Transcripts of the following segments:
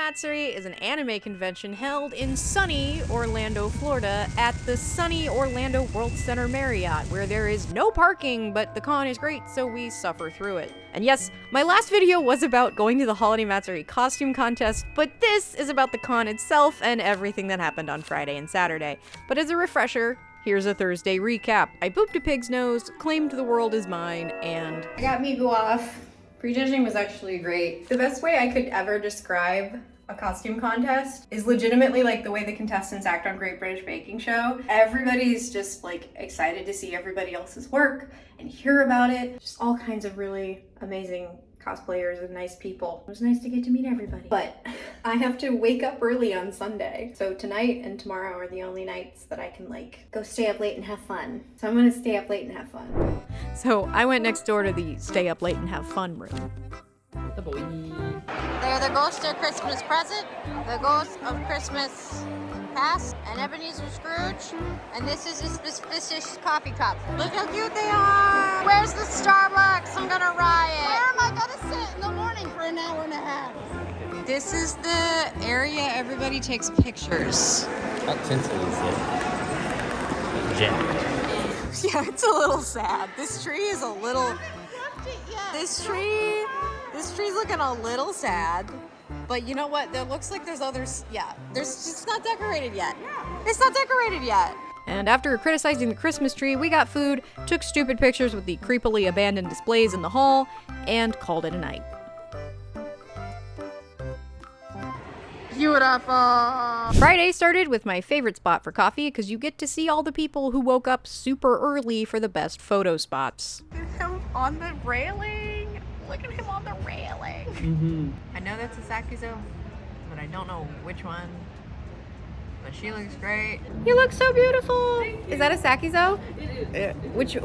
Matsuri is an anime convention held in sunny Orlando, Florida at the sunny Orlando World Center Marriott, where there is no parking, but the con is great, so we suffer through it. And yes, my last video was about going to the Holiday Matsuri costume contest, but this is about the con itself and everything that happened on Friday and Saturday. But as a refresher, here's a Thursday recap. I booped a pig's nose, claimed the world is mine, and I got Miku off. Prejudging was actually great. The best way I could ever describe a costume contest is legitimately like the way the contestants act on Great British Baking Show. Everybody's just like excited to see everybody else's work and hear about it. Just all kinds of really amazing cosplayers and nice people. It was nice to get to meet everybody. But I have to wake up early on Sunday. So tonight and tomorrow are the only nights that I can like go stay up late and have fun. So I'm gonna stay up late and have fun. So I went next door to the stay up late and have fun room. The boy. They're the ghost of Christmas present, the ghost of Christmas past, and Ebenezer Scrooge, and this is a suspicious coffee cup. Look how cute they are! Where's the Starbucks? I'm gonna riot! Where am I gonna sit in the morning for an hour and a half? This is the area everybody takes pictures. How tinsel is it? Jack. Yeah, it's a little sad. This tree is a little... This tree's looking a little sad. But you know what? There looks like there's others. Yeah, it's not decorated yet. It's not decorated yet. And after criticizing the Christmas tree, we got food, took stupid pictures with the creepily abandoned displays in the hall, and called it a night. Beautiful! Friday started with my favorite spot for coffee because you get to see all the people who woke up super early for the best photo spots. Look at him on the railing! Look at him on the railing! Mm-hmm. I know that's a Sakizo, but I don't know which one. But she looks great. You look so beautiful! Is that a Sakizo? It is. Which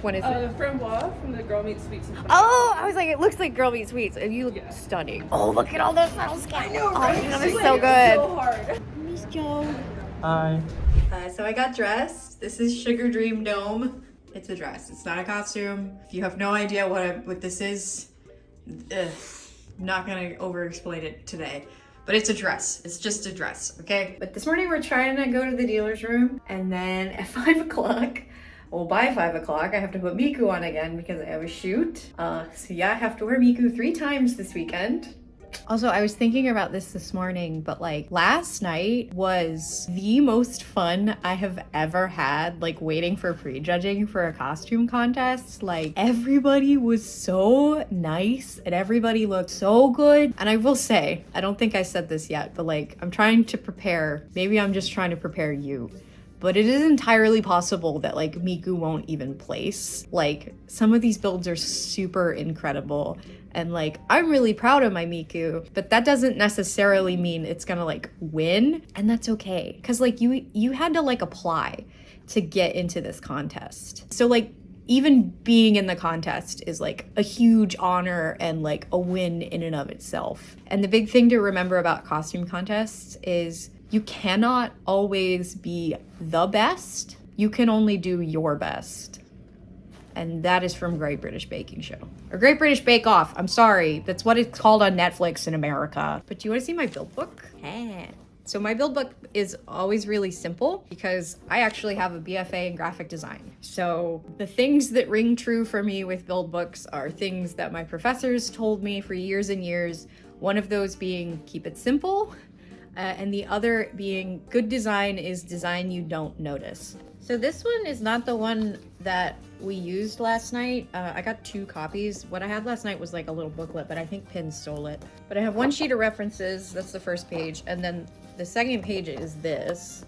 one is it? The framboise from the Girl Meets Sweets and Fun. Oh, I was like, it looks like Girl Meets Sweets. And you look stunning. Oh, look at all those little scales. I know, right? Oh, that is so good. So hard. Miss Joe. Hi. So I got dressed. This is Sugar Dream Dome. It's a dress. It's not a costume. If you have no idea what this is, I'm not gonna over-explain it today. But it's a dress. It's just a dress, okay? But this morning we're trying to go to the dealer's room, and then at 5 o'clock, well, by 5 o'clock, I have to put Miku on again because I have a shoot. So yeah, I have to wear Miku 3 times this weekend. Also, I was thinking about this morning, but like last night was the most fun I have ever had, like waiting for prejudging for a costume contest. Like everybody was so nice and everybody looked so good. And I will say, I don't think I said this yet, but like I'm trying to prepare, maybe I'm just trying to prepare you. But it is entirely possible that like Miku won't even place. Like some of these builds are super incredible. And like, I'm really proud of my Miku, but that doesn't necessarily mean it's gonna like win. And that's okay. Cause like you had to like apply to get into this contest. So like even being in the contest is like a huge honor and like a win in and of itself. And the big thing to remember about costume contests is you cannot always be the best. You can only do your best. And that is from Great British Baking Show. Or Great British Bake Off. I'm sorry. That's what it's called on Netflix in America. But do you want to see my build book? Yeah. So my build book is always really simple because I actually have a BFA in graphic design. So the things that ring true for me with build books are things that my professors told me for years and years. One of those being keep it simple. And the other being good design is design you don't notice. So this one is not the one that we used last night. I got 2 copies. What I had last night was like a little booklet, but I think Pin stole it. But I have 1 sheet of references. That's the first page. And then the second page is this,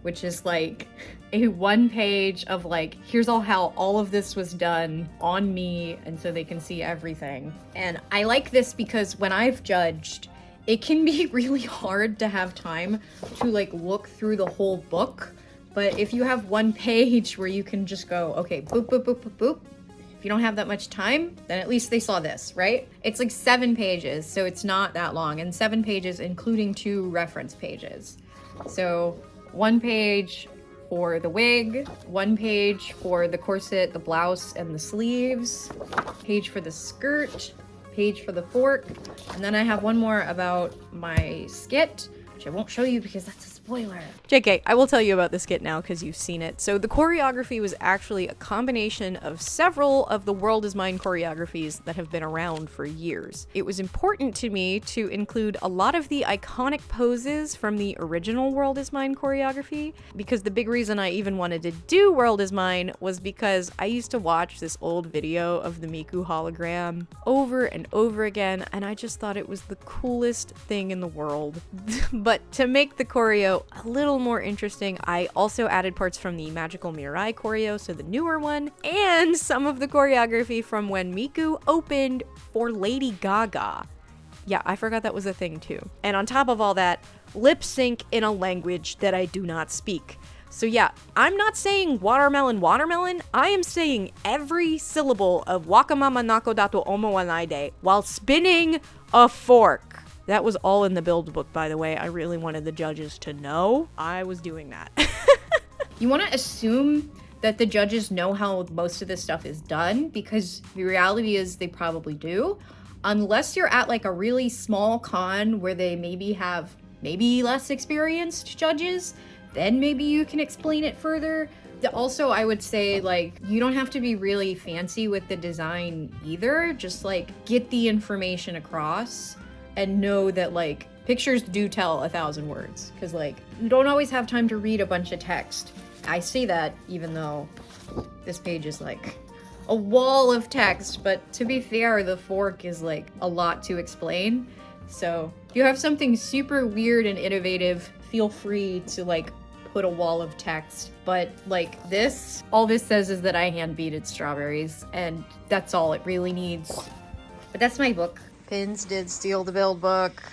which is like a 1 page of like, here's how all of this was done on me. And so they can see everything. And I like this because when I've judged, it can be really hard to have time to like look through the whole book. But if you have 1 page where you can just go, okay, boop, boop, boop, boop, boop. If you don't have that much time, then at least they saw this, right? It's like 7 pages, so it's not that long. And 7 pages, including 2 reference pages. So 1 page for the wig, 1 page for the corset, the blouse, and the sleeves, page for the skirt, page for the fork. And then I have one more about my skit, which I won't show you because that's a spoiler. JK, I will tell you about the skit now because you've seen it. So the choreography was actually a combination of several of the World Is Mine choreographies that have been around for years. It was important to me to include a lot of the iconic poses from the original World Is Mine choreography, because the big reason I even wanted to do World Is Mine was because I used to watch this old video of the Miku hologram over and over again, and I just thought it was the coolest thing in the world. But to make the choreo a little more interesting, I also added parts from the Magical Mirai choreo, so the newer one, and some of the choreography from when Miku opened for Lady Gaga. Yeah, I forgot that was a thing too. And on top of all that, lip sync in a language that I do not speak. So yeah, I'm not saying watermelon, watermelon. I am saying every syllable of wakamama nakodato omo wa naide while spinning a fork. That was all in the build book, by the way. I really wanted the judges to know I was doing that. You want to assume that the judges know how most of this stuff is done, because the reality is they probably do. Unless you're at like a really small con where they maybe have less experienced judges, then maybe you can explain it further. Also, I would say, like, you don't have to be really fancy with the design either. Just like get the information across and know that like pictures do tell 1,000 words, because like you don't always have time to read a bunch of text. I say that even though this page is like a wall of text, but to be fair, the fork is like a lot to explain. So if you have something super weird and innovative, feel free to like put a wall of text. But like this, all this says is that I hand beaded strawberries, and that's all it really needs. But that's my book. Pins did steal the build book.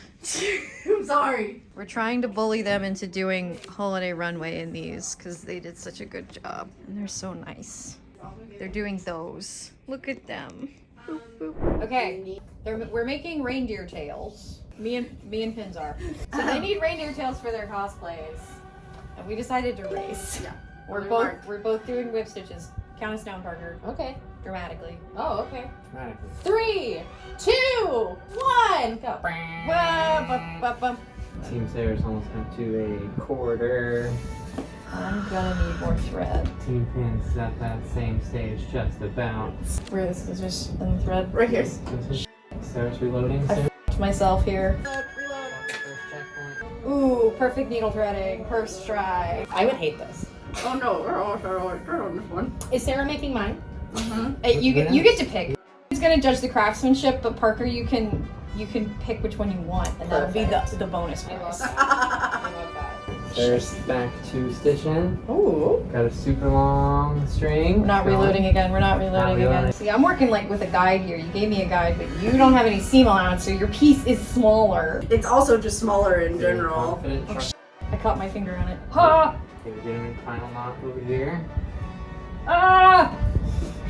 I'm sorry. We're trying to bully them into doing Holiday Runway in these because they did such a good job. And they're so nice. They're doing those. Look at them. Boop, boop. Okay, we're making reindeer tails. Me and Pins are. So they need reindeer tails for their cosplays. And we decided to race. Yeah. We're both doing whip stitches. Count us down, Parker. Okay. Dramatically. Oh, okay. Dramatically. 3, 2, 1, go. Team Sarah's almost come to a quarter. I'm gonna need more thread. Team Pins is at that same stage, just about. Where is the scissors and the thread? Right here. Sarah's reloading I soon. f***ed myself here. Reload. First checkpoint. Ooh, perfect needle threading. First try. I would hate this. Oh no, we're on this one. Is Sarah making mine? Hey, you get to pick. Who's gonna judge the craftsmanship? But Parker, you can pick which one you want, and that'll be the bonus prize. Sarah's back to stitching. Ooh. Got a super long string. We're not reloading again. We're not reloading again. See, I'm working like with a guide here. You gave me a guide, but you don't have any seam allowance, so your piece is smaller. It's also just smaller in general. I caught my finger on it. Ha! Okay, we're getting the final knot over here. Ah!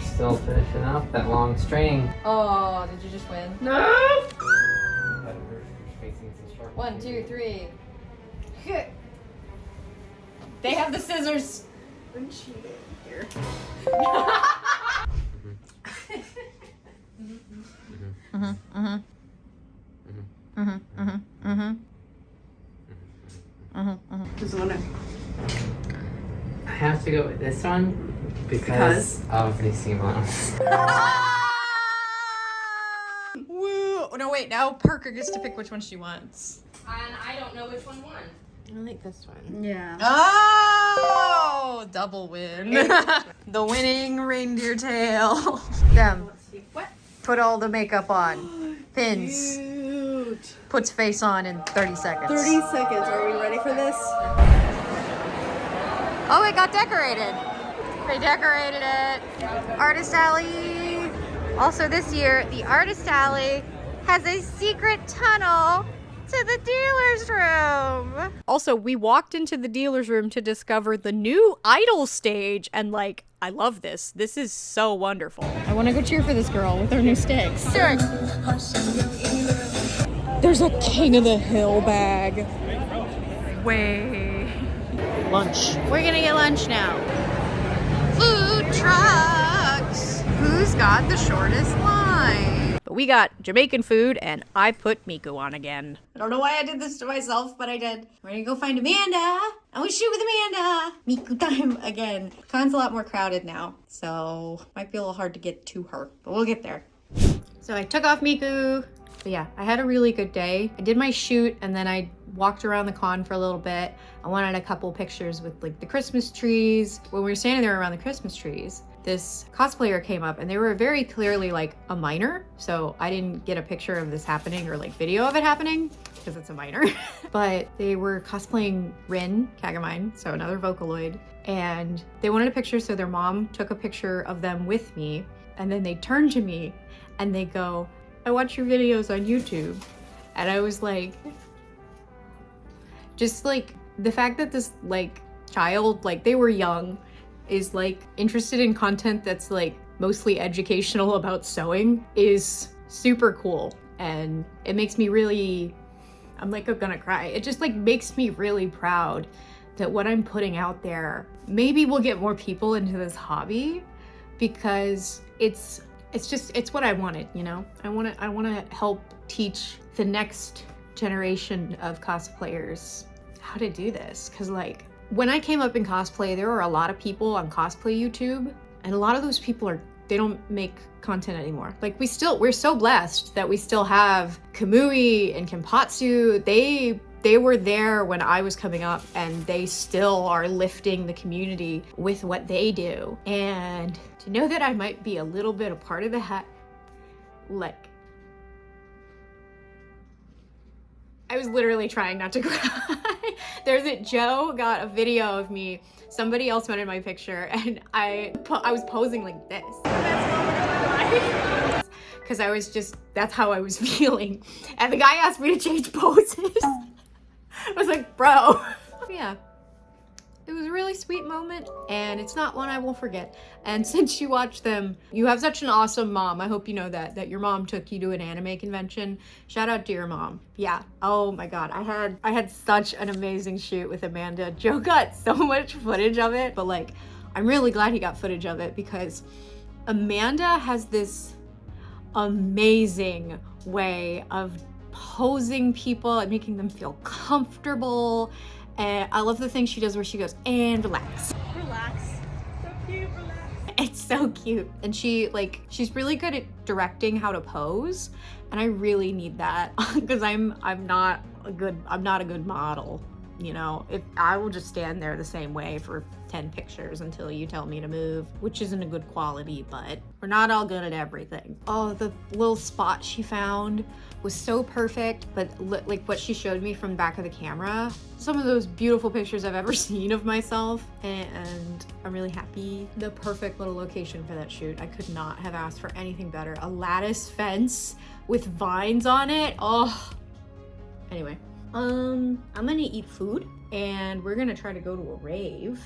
Still finishing up that long string. Oh, did you just win? No! 1, 2, 3. They have the scissors. I'm cheating here. Just wanna. I have to go with this one because of the seam allowance. Woo! No, wait. Now Parker gets to pick which one she wants. And I don't know which one won. I like this one. Yeah. Oh! Double win. The winning reindeer tail. Them. What? Put all the makeup on. Pins. Cute. Puts face on in 30 seconds. 30 seconds. Are we ready for this? Oh, it got decorated. They decorated it. Artist Alley. Also this year, the Artist Alley has a secret tunnel to the dealer's room. Also, we walked into the dealer's room to discover the new Idol stage, and like, I love this. This is so wonderful. I want to go cheer for this girl with her new sticks. Do it. There's a King of the Hill bag. Way. Lunch. We're gonna get lunch now. Food trucks. Who's got the shortest line? But we got Jamaican food and I put Miku on again. I don't know why I did this to myself, but I did. We're gonna go find Amanda. I want to shoot with Amanda. Miku time again. Con's a lot more crowded now, so might be a little hard to get to her, but we'll get there. So I took off Miku. But yeah, I had a really good day. I did my shoot and then I walked around the con for a little bit. I wanted a couple pictures with like the Christmas trees. When we were standing there around the Christmas trees, this cosplayer came up and they were very clearly like a minor. So I didn't get a picture of this happening or like video of it happening because it's a minor. But they were cosplaying Rin Kagamine, so another Vocaloid. And they wanted a picture, so their mom took a picture of them with me. And then they turned to me and they go, I watch your videos on YouTube. And I was like, just like the fact that this like child, like they were young, is like interested in content that's like mostly educational about sewing is super cool. And it makes me really, I'm like, I'm gonna cry. It just like makes me really proud that what I'm putting out there maybe will get more people into this hobby, because it's what I wanted, you know? I want to help teach the next generation of cosplayers how to do this. Cause like when I came up in cosplay, there were a lot of people on cosplay YouTube, and a lot of those people they don't make content anymore. Like we're so blessed that we still have Kamui and Kenpatsu. They were there when I was coming up, and they still are lifting the community with what they do. And to know that I might be a little bit a part of that, like, I was literally trying not to cry. Joe got a video of me, somebody else wanted my picture, and I was posing like this. Because I was just, that's how I was feeling. And the guy asked me to change poses. I was like, bro. Yeah, it was a really sweet moment, and it's not one I will forget. And since you watch them, you have such an awesome mom. I hope you know that your mom took you to an anime convention. Shout out to your mom. Yeah. Oh my God. I had such an amazing shoot with Amanda. Joe got so much footage of it, but like, I'm really glad he got footage of it, because Amanda has this amazing way of posing people and making them feel comfortable. And I love the thing she does where she goes, and relax. Relax. So cute, relax. It's so cute. And she's really good at directing how to pose. And I really need that because I'm not a good model. You know, if I will just stand there the same way for 10 pictures until you tell me to move, which isn't a good quality, but we're not all good at everything. Oh, the little spot she found was so perfect, but like what she showed me from the back of the camera, some of those beautiful pictures I've ever seen of myself, and I'm really happy. The perfect little location for that shoot. I could not have asked for anything better. A lattice fence with vines on it. Oh, anyway. I'm gonna eat food, and we're gonna try to go to a rave.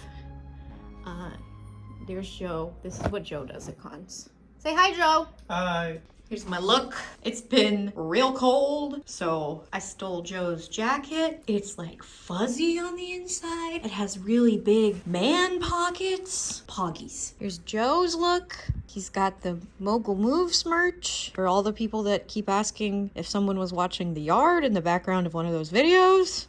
There's Joe. This is what Joe does at cons. Say hi, Joe. Hi. Here's my look. It's been real cold, so I stole Joe's jacket. It's like fuzzy on the inside. It has really big man pockets. Poggies. Here's Joe's look. He's got the Mogul Moves merch for all the people that keep asking if someone was watching The Yard in the background of one of those videos.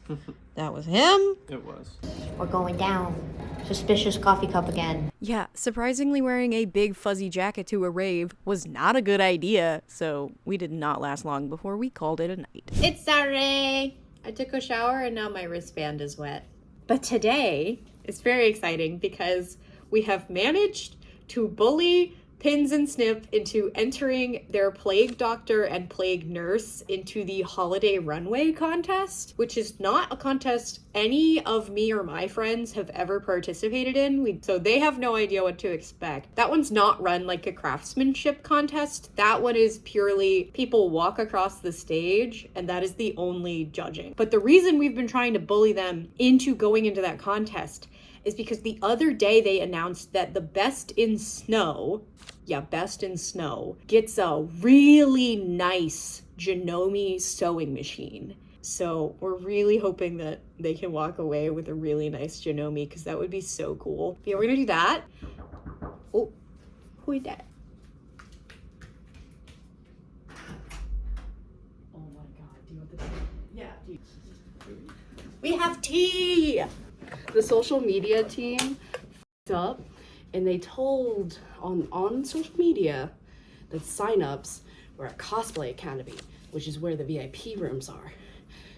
That was him. It was. We're going down. Suspicious coffee cup again. Yeah, surprisingly wearing a big fuzzy jacket to a rave was not a good idea, so we did not last long before we called it a night. It's Saturday. I took a shower and now my wristband is wet. But today is very exciting because we have managed to bully Pins and Snip into entering their Plague Doctor and Plague Nurse into the Holiday Runway contest, which is not a contest any of me or my friends have ever participated in. So they have no idea what to expect. That one's not run like a craftsmanship contest. That one is purely people walk across the stage, and that is the only judging. But the reason we've been trying to bully them into going into that contest is because the other day they announced that the Best in Snow gets a really nice Janome sewing machine. So we're really hoping that they can walk away with a really nice Janome, because that would be so cool. Yeah, we're gonna do that. Oh, who is that? We have tea. The social media team f***ed up, and they told on social media that signups were at Cosplay Academy, which is where the VIP rooms are.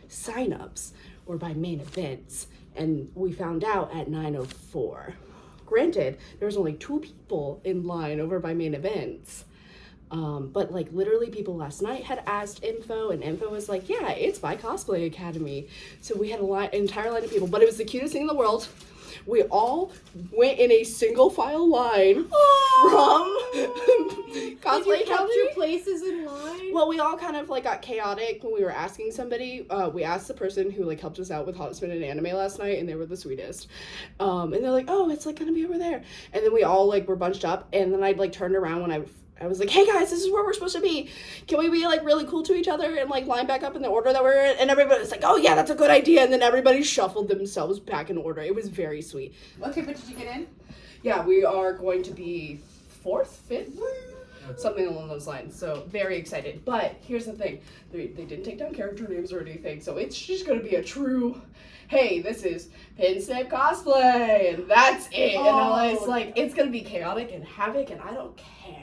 Signups were by main events, and we found out at 9:04. Granted, there was only 2 people in line over by main events. But like literally people last night had asked info, and info was like, yeah, it's by Cosplay Academy. So we had an entire line of people, but it was the cutest thing in the world. We all went in a single file line from Cosplay Did you Academy. your places in line? Well, we all kind of like got chaotic when we were asking somebody. We asked the person who like helped us out with Hot Spin and Anime last night, and they were the sweetest. And they're like, oh, it's like gonna be over there. And then we all like were bunched up, and then I like turned around when I was like, hey guys, this is where we're supposed to be. Can we be like really cool to each other and like line back up in the order that we're in? And everybody was like, oh yeah, that's a good idea. And then everybody shuffled themselves back in order. It was very sweet. Okay, but did you get in? Yeah, we are going to be 4th, 5th, something along those lines. So very excited. But here's the thing, they didn't take down character names or anything. So it's just going to be a true, hey, this is Pin Snip Cosplay, and that's it. And it's like, it's going to be chaotic and havoc, and I don't care.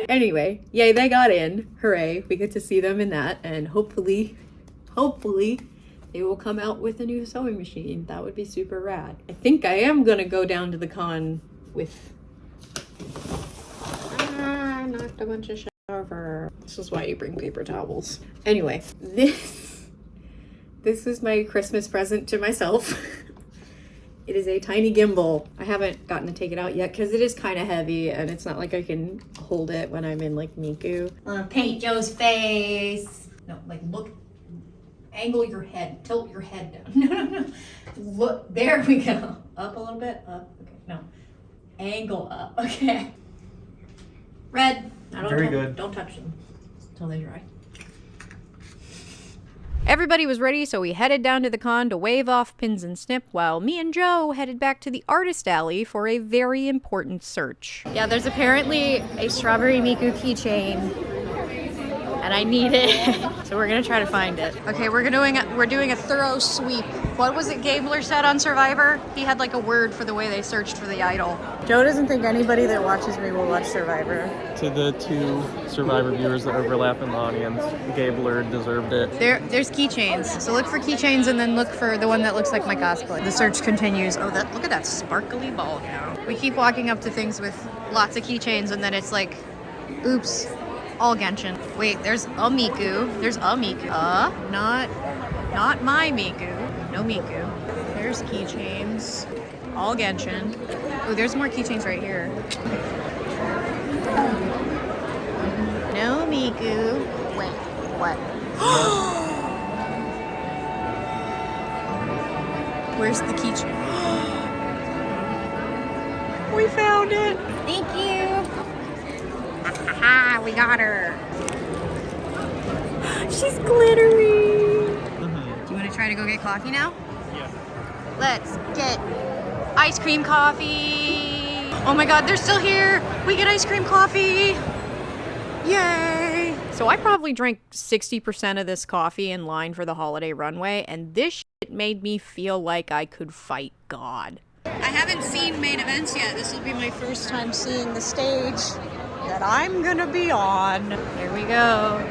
Anyway, yay, they got in. Hooray. We get to see them in that, and hopefully, they will come out with a new sewing machine. That would be super rad. I think I am gonna go down to the con with... I knocked a bunch of shit over. This is why you bring paper towels. Anyway, this is my Christmas present to myself. It is a tiny gimbal. I haven't gotten to take it out yet because it is kind of heavy, and it's not like I can hold it when I'm in like Miku. Paint Joe's face. No, like look, angle your head, tilt your head down. No. Look, there we go. Up a little bit, up. Okay, no. Angle up, okay. Red. Very good. Don't touch them until they dry. Everybody was ready, so we headed down to the con to wave off Pins and Snip, while me and Joe headed back to the artist alley for a very important search. Yeah, there's apparently a Strawberry Miku keychain, and I need it, so we're gonna try to find it. Okay, we're doing a thorough sweep. What was it Gabler said on Survivor? He had like a word for the way they searched for the idol. Joe doesn't think anybody that watches me will watch Survivor. To the 2 Survivor viewers that overlap in the audience, Gabler deserved it. There's keychains. So look for keychains and then look for the one that looks like my cosplay. The search continues. Oh, look at that sparkly ball now. We keep walking up to things with lots of keychains, and then it's like, oops, all Genshin. Wait, there's a Miku. There's a Miku. Not my Miku. No Miku. There's keychains. All Genshin. Oh, there's more keychains right here. No Miku. Wait, what? Where's the keychain? We found it. Thank you. Ha! We got her. She's glittery. Do you want to try to go get coffee now? Yeah. Let's get ice cream coffee. Oh my god, they're still here. We get ice cream coffee. Yay. So I probably drank 60% of this coffee in line for the holiday runway, and this shit made me feel like I could fight God. I haven't seen main events yet. This will be my first time seeing the stage that I'm gonna be on. Here we go.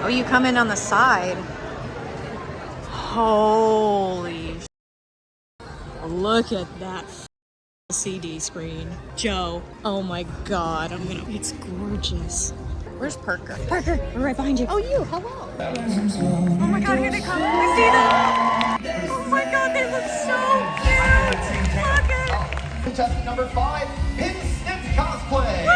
Oh, you come in on the side. Holy look at that CD screen. Joe, oh my god, it's gorgeous. Where's Parker? Parker, we're right behind you. Oh, you, hello. Oh my god, here they come. We see them. Oh my god, they look so cute. Look at Contestant number 5, Pin Snip Cosplay.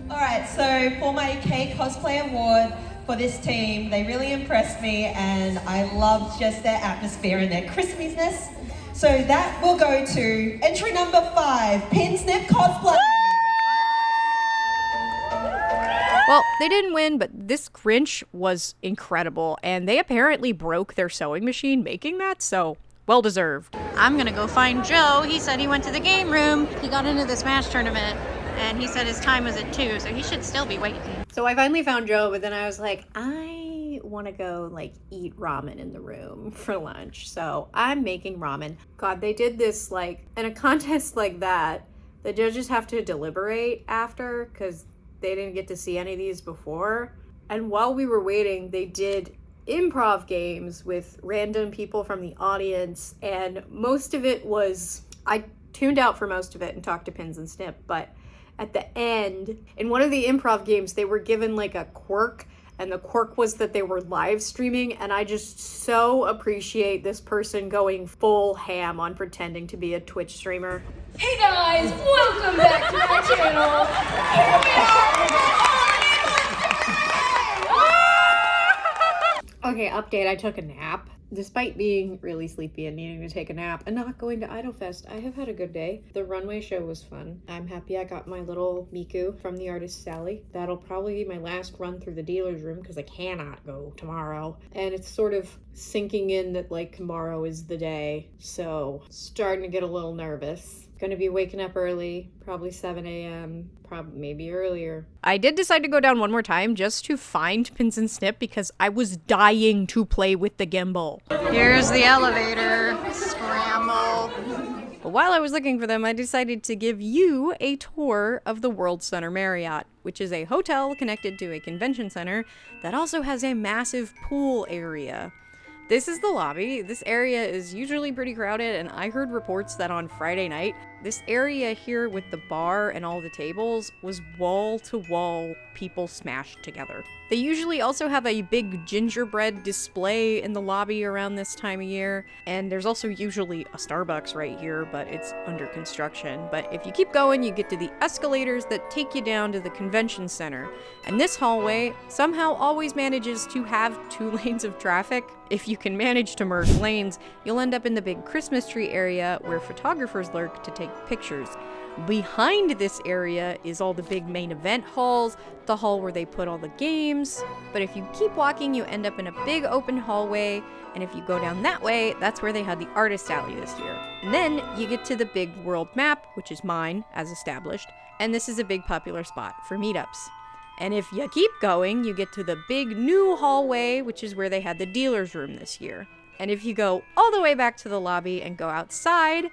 Alright, so for my K Cosplay Award for this team, they really impressed me, and I loved just their atmosphere and their Christmasiness. So that will go to entry number 5, Pin Snip Cosplay. Well, they didn't win, but this Grinch was incredible, and they apparently broke their sewing machine making that, so Well deserved. I'm gonna go find Joe. He said he went to the game room. He got into the Smash tournament and he said his time was at 2, so he should still be waiting. So I finally found Joe, but then I was like, I want to go like eat ramen in the room for lunch. So I'm making ramen. God, they did this like in a contest like that. The judges have to deliberate after because they didn't get to see any of these before. And while we were waiting, they did improv games with random people from the audience. And most of it was, I tuned out for most of it and talked to Pins and Snip. But at the end, in one of the improv games, they were given like a quirk. And the quirk was that they were live streaming. And I just so appreciate this person going full ham on pretending to be a Twitch streamer. Hey guys, welcome back to my channel. Here we are. Okay, update. I took a nap. Despite being really sleepy and needing to take a nap and not going to Idolfest, I have had a good day. The Runway show was fun. I'm happy I got my little Miku from the artist Sally. That'll probably be my last run through the dealer's room because I cannot go tomorrow. And it's sort of sinking in that like tomorrow is the day. So starting to get a little nervous. Gonna be waking up early, probably 7 a.m., probably maybe earlier. I did decide to go down one more time just to find Pins and Snip because I was dying to play with the gimbal. Here's the elevator. Scramble. But while I was looking for them, I decided to give you a tour of the World Center Marriott, which is a hotel connected to a convention center that also has a massive pool area. This is the lobby. This area is usually pretty crowded, and I heard reports that on Friday night, this area here with the bar and all the tables was wall-to-wall people smashed together. They usually also have a big gingerbread display in the lobby around this time of year, and there's also usually a Starbucks right here, but it's under construction. But if you keep going, you get to the escalators that take you down to the convention center, and this hallway somehow always manages to have 2 lanes of traffic. If you can manage to merge lanes, you'll end up in the big Christmas tree area where photographers lurk to take pictures. Behind this area is all the big main event halls, the hall where they put all the games. But if you keep walking, you end up in a big open hallway, and if you go down that way, that's where they had the artist alley this year. And then you get to the big world map, which is mine, as established, and this is a big popular spot for meetups. And if you keep going, you get to the big new hallway, which is where they had the dealer's room this year. And if you go all the way back to the lobby and go outside,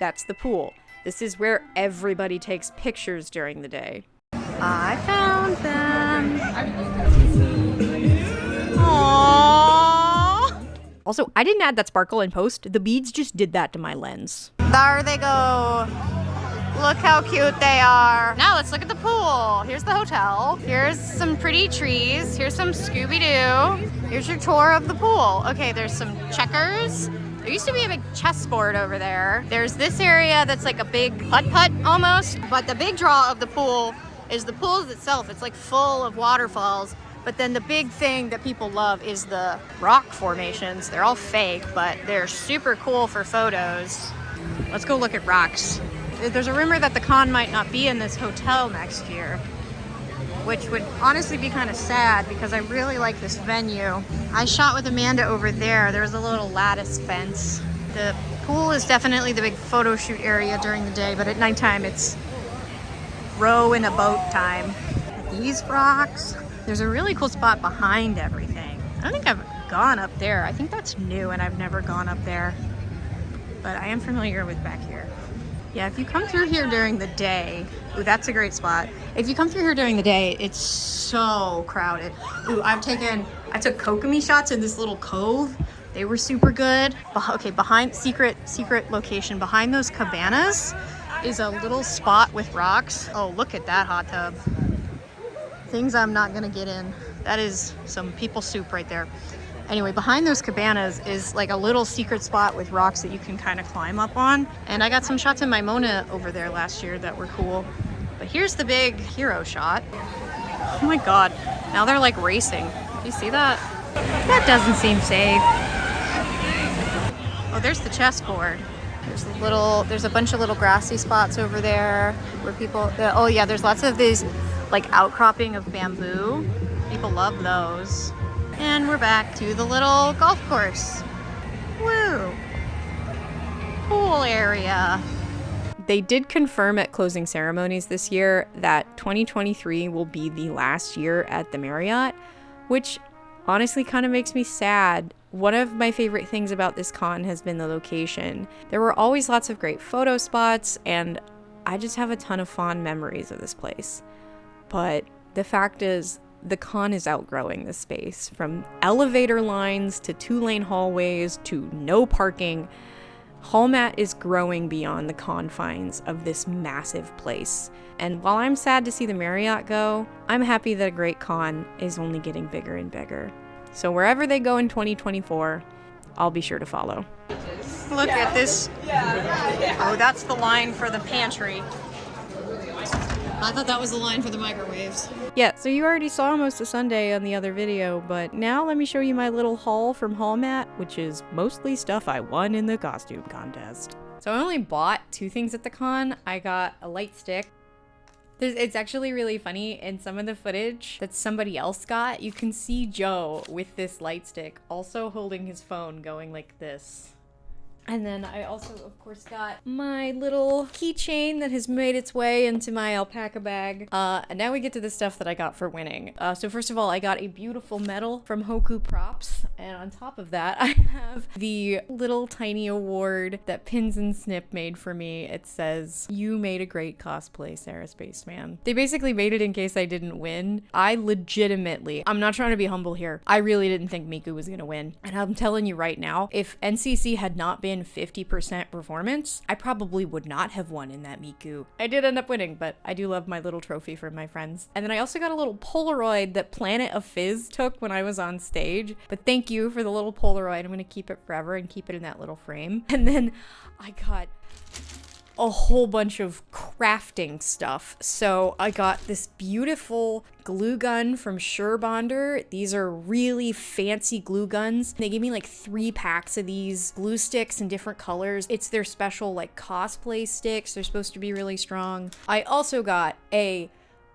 that's the pool. This is where everybody takes pictures during the day. I found them. Aww. Also, I didn't add that sparkle in post. The beads just did that to my lens. There they go. Look how cute they are. Now let's look at the pool. Here's the hotel. Here's some pretty trees. Here's some Scooby-Doo. Here's your tour of the pool. Okay, there's some checkers. There used to be a big chessboard over there. There's this area that's like a big putt-putt almost. But the big draw of the pool is the pool itself. It's like full of waterfalls. But then the big thing that people love is the rock formations. They're all fake, but they're super cool for photos. Let's go look at rocks. There's a rumor that the con might not be in this hotel next year, which would honestly be kind of sad because I really like this venue. I shot with Amanda over there. There's a little lattice fence. The pool is definitely the big photo shoot area during the day, but at nighttime it's row in a boat time. These rocks. There's a really cool spot behind everything. I don't think I've gone up there. I think that's new and I've never gone up there, but I am familiar with back here. Yeah, if you come through here during the day, ooh, that's a great spot. If you come through here during the day, it's so crowded. Ooh, I took kokomi shots in this little cove. They were super good. Okay, behind, secret location, behind those cabanas is a little spot with rocks. Oh, look at that hot tub. Things I'm not gonna get in. That is some people soup right there. Anyway, behind those cabanas is like a little secret spot with rocks that you can kind of climb up on. And I got some shots in my Mona over there last year that were cool. But here's the big hero shot. Oh my God, now they're like racing. Do you see that? That doesn't seem safe. Oh, there's the chessboard. There's a bunch of little grassy spots over there where people, oh yeah, there's lots of these like outcropping of bamboo. People love those. And we're back to the little golf course. Woo! pool area. They did confirm at closing ceremonies this year that 2023 will be the last year at the Marriott, which honestly kind of makes me sad. One of my favorite things about this con has been the location. There were always lots of great photo spots, and I just have a ton of fond memories of this place. But the fact is, the con is outgrowing this space. From elevator lines to 2-lane hallways to no parking, Hallmat is growing beyond the confines of this massive place. And while I'm sad to see the Marriott go, I'm happy that a great con is only getting bigger and bigger. So wherever they go in 2024, I'll be sure to follow. Look at this. Oh, that's the line for the pantry. I thought that was the line for the microwaves. Yeah, so you already saw most of Sunday on the other video, but now let me show you my little haul from Hallmat, which is mostly stuff I won in the costume contest. So I only bought 2 things at the con. I got a light stick. It's actually really funny. In some of the footage that somebody else got, you can see Joe with this light stick also holding his phone going like this. And then I also, of course, got my little keychain that has made its way into my alpaca bag. And now we get to the stuff that I got for winning. So first of all, I got a beautiful medal from Hoku Props. And on top of that, I have the little tiny award that Pins and Snip made for me. It says, "You made a great cosplay, Sarah Spaceman." They basically made it in case I didn't win. I legitimately, I'm not trying to be humble here, I really didn't think Miku was gonna win. And I'm telling you right now, if NCC had not been 50% performance, I probably would not have won in that Miku. I did end up winning, but I do love my little trophy from my friends. And then I also got a little Polaroid that Planet of Fizz took when I was on stage. But thank you for the little Polaroid. I'm gonna keep it forever and keep it in that little frame. And then I got a whole bunch of crafting stuff. So I got this beautiful glue gun from Surebonder. These are really fancy glue guns. They gave me like 3 packs of these glue sticks in different colors. It's their special like cosplay sticks. They're supposed to be really strong. I also got a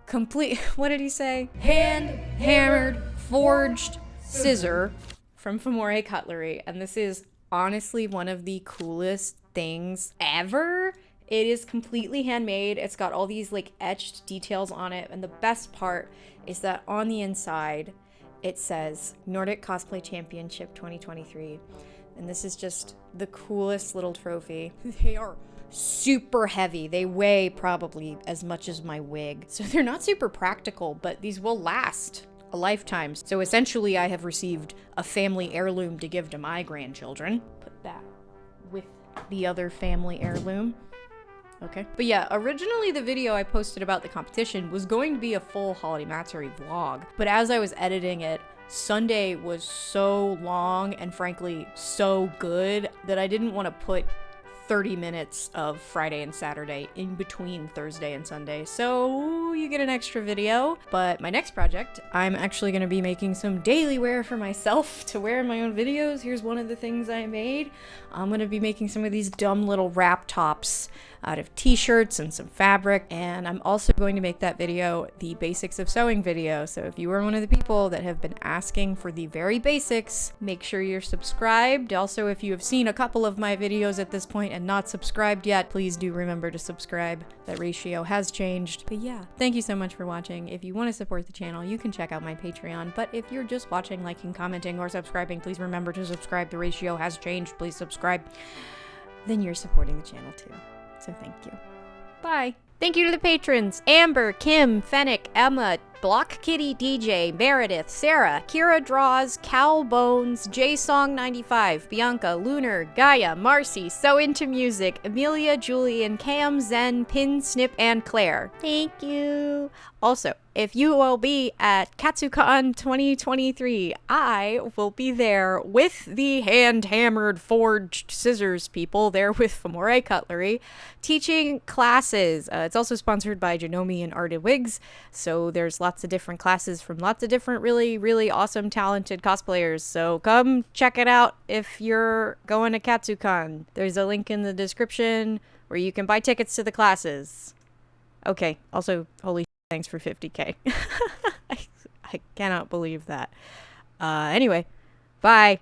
complete, what did he say? Hand-hammered forged scissor from Famore Cutlery. And this is honestly one of the coolest things ever. It is completely handmade. It's got all these like etched details on it. And the best part is that on the inside, it says Nordic Cosplay Championship 2023. And this is just the coolest little trophy. They are super heavy. They weigh probably as much as my wig. So they're not super practical, but these will last a lifetime. So essentially I have received a family heirloom to give to my grandchildren. Put that with the other family heirloom. Okay. But yeah, originally the video I posted about the competition was going to be a full Holiday Matsuri vlog. But as I was editing it, Sunday was so long and frankly so good that I didn't want to put 30 minutes of Friday and Saturday in between Thursday and Sunday. So you get an extra video. But my next project, I'm actually going to be making some daily wear for myself to wear in my own videos. Here's one of the things I made. I'm going to be making some of these dumb little wrap tops out of t-shirts and some fabric, and I'm also going to make that video the basics of sewing video. So if you are one of the people that have been asking for the very basics, make sure you're subscribed. Also, if you have seen a couple of my videos at this point and not subscribed yet, please do remember to subscribe. That ratio has changed. But yeah, thank you so much for watching. If you want to support the channel, you can check out my Patreon, but if you're just watching, liking, commenting, or subscribing, please remember to subscribe. The ratio has changed. Please subscribe. Then you're supporting the channel too. So thank you. Bye. Thank you to the patrons: Amber, Kim, Fennec, Emma, Block Kitty, DJ, Meredith, Sarah, Kira Draws, Cal Bones, JSong95, Bianca, Lunar, Gaia, Marcy, So Into Music, Amelia, Julian, Cam, Zen, Pin, Snip, and Claire. Thank you. Also, if you will be at KatsuCon 2023, I will be there with the hand-hammered forged scissors people there with Famore Cutlery, teaching classes. It's also sponsored by Janome and Arted Wigs, so there's lots of different classes from lots of different really, really awesome, talented cosplayers. So come check it out if you're going to KatsuCon. There's a link in the description where you can buy tickets to the classes. Okay, also, holy thanks for 50K. I cannot believe that. Anyway, bye.